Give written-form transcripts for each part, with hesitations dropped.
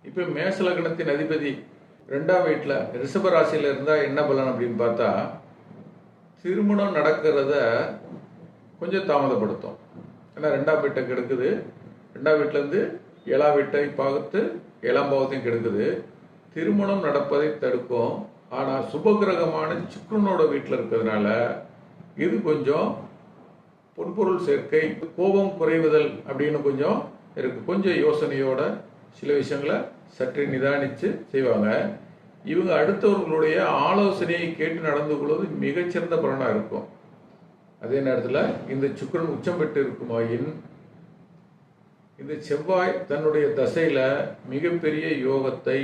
இப்போ மேஷ லக்னத்தின் அதிபதி 2ஆம் வீட்டில் ரிஷப ராசியில் இருந்தால் என்ன பலன் அப்படின்னு பார்த்தா, திருமணம் நடக்கிறத கொஞ்சம் தாமதப்படுத்தும். ஏன்னா 2ஆம் வீட்டை கெடுக்குது. 2ஆம் வீட்டிலேருந்து 7ஆம் வீட்டை பார்த்து 7ஆம் பாவத்தையும் கெடுக்குது. திருமணம் நடப்பதை தடுக்கும். ஆனால் சுபகிரகமான சுக்கிரனோட வீட்டில் இருக்கிறதுனால இது கொஞ்சம் பொன்பொருள் சேர்க்கை, கோபம் குறைவுதல் அப்படின்னு கொஞ்சம் இருக்கு. கொஞ்சம் யோசனையோட சில விஷயங்களை சற்று நிதானித்து செய்வாங்க. இவங்க அடுத்தவர்களுடைய ஆலோசனையை கேட்டு நடந்து கொள்வது மிகச்சிறந்த பலனாக இருக்கும். அதே நேரத்தில் இந்த சுக்கிரன் உச்சம் பெற்று இருக்குமாயின் இந்த செவ்வாய் தன்னுடைய தசையில் மிகப்பெரிய யோகத்தை,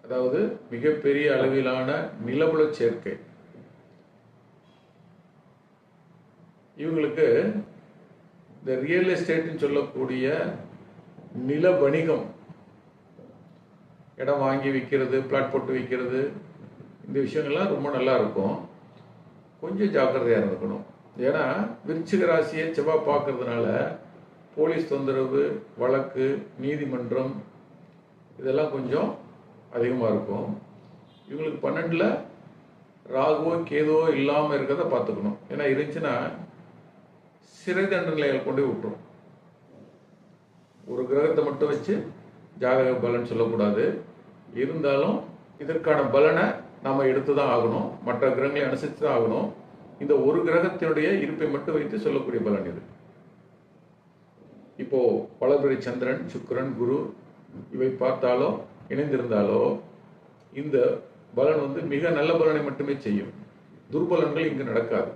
அதாவது மிகப்பெரிய அளவிலான நிலபுல சேர்க்கை, இவங்களுக்கு இந்த ரியல் எஸ்டேட்னு சொல்லக்கூடிய நில வணிகம், இடம் வாங்கி விற்கிறது, பிளாட் போட்டு விற்கிறது, இந்த விஷயங்கள்லாம் ரொம்ப நல்லா இருக்கும். கொஞ்சம் ஜாக்கிரதையாக இருந்துக்கணும். ஏன்னா விருச்சிக ராசியை செவ்வாய் பார்க்கறதுனால போலீஸ் தொந்தரவு, வழக்கு, நீதிமன்றம் இதெல்லாம் கொஞ்சம் அதிகமாக இருக்கும். இவங்களுக்கு 12ல் ராகுவோ கேதுவோ இல்லாமல் இருக்கிறத பார்த்துக்கணும். ஏன்னா இருந்துச்சுன்னா சிறை தண்டனைகள் கொண்டு விட்டுரும். ஒரு கிரகத்தை மட்டும் வச்சு ஜாதக பலன் சொல்லக்கூடாது. இருந்தாலும் இதற்கான பலனை நாம் எடுத்து தான் ஆகணும். மற்ற கிரகங்களை அனுசரித்து தான் ஆகணும். இந்த ஒரு கிரகத்தினுடைய இருப்பை மட்டும் வைத்து சொல்லக்கூடிய பலன் இது. இப்போ வளர்பிறை சந்திரன், சுக்கிரன், குரு இவை பார்த்தாலோ இணைந்திருந்தாலோ இந்த பலன் மிக நல்ல பலனை மட்டுமே செய்யும். துர்பலன்கள் இங்கு நடக்காது.